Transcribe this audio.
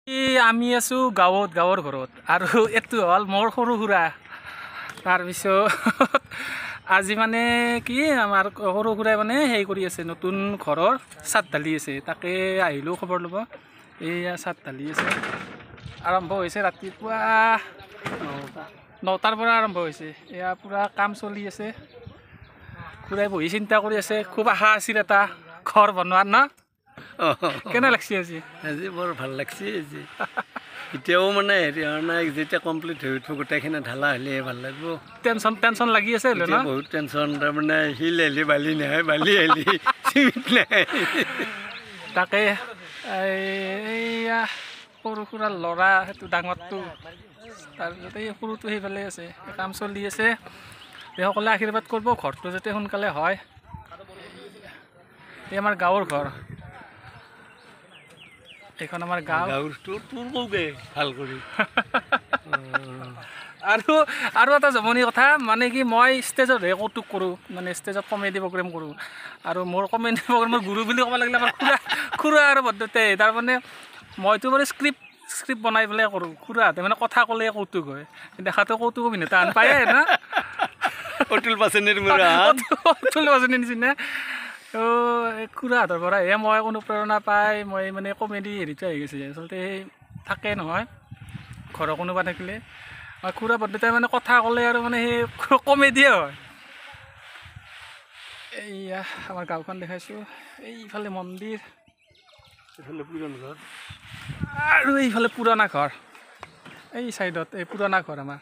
আমি আছো গাঁৱৰ ঘৰত আৰু এইটো হ'ল মোৰ সৰু সুৰা তাৰপিছত আজি মানে কি আমাৰ সৰু সুৰাই মানে হেৰি কৰি আছে নতুন ঘৰৰ ছাদ ঢালি আছে তাকে আহিলোঁ খবৰ ল'ব এইয়া ছাদ ঢালি আছে আৰম্ভ হৈছে ৰাতিপুৱা 9টাৰ পৰা আৰম্ভ হৈছে এয়া পুৰা কাম চলি আছে খুৰাই বহি চিন্তা কৰি আছে খুব আশা আছিল এটা ঘৰ বনোৱাৰ না কেনে লাগছে আজি বৰ ভাল লাগছে আজি এতিয়াও মানে হেৰি হোৱা নাই যেতিয়া কমপ্লিট হৈ উঠিব গোটেইখিনি ঢালা হ'লে ভাল লাগিব টেনচন লাগি আছে ন বহুত টেনচন তাৰমানে শিল আহিলে বালি নাহে বালি আহিলে চিমেণ্ট নাহে তাকে এইয়া সৰু সুৰা ল'ৰা সেইটো ডাঙৰটো তাৰপিছত এই সৰুটো সেইফালে আছে কাম চলি আছে সকলোৱে আশীৰ্বাদ কৰিব ঘৰটো যাতে সোনকালে হয় এই আমাৰ গাঁৱৰ ঘৰ এইখন আমাৰ গাঁৱৰটো তোৰ কওঁগে ভাল কৰি আৰু এটা জমনি কথা মানে কি মই ষ্টেজতহে কৌতুক কৰোঁ মানে ষ্টেজত কমেডি প্ৰগ্ৰেম কৰোঁ আৰু মোৰ কমেডি প্ৰগ্ৰেমৰ গুৰু বুলি ক'ব লাগিলে আমাৰ খুৰা আৰু বৰদেউতাই তাৰমানে মইতো বাৰু স্ক্ৰিপ্ট বনাই পেলাই কৰোঁ খুৰাহঁতে মানে কথা ক'লে কৌতুক হয় দেখাটো কৌতুক অভিনেতা আন পায়ে না অতুল বাচনিৰ নিচিনা খুৰাহঁতৰ পৰাহে মই অনুপ্ৰেৰণা পাই মই মানে কমেডি হেৰিটো আহি গৈছে আচলতে সেই থাকে নহয় ঘৰৰ কোনোবা থাকিলে খুৰা বৰদেউতাই মানে কথা ক'লে আৰু মানে সেই কমেডিয়ে হয় এইয়া আমাৰ গাঁওখন দেখাইছোঁ এইফালে মন্দিৰ এইফালে পুৰণা ঘৰ আৰু এইফালে পুৰণা ঘৰ এই চাইডত এই পুৰণা ঘৰ আমাৰ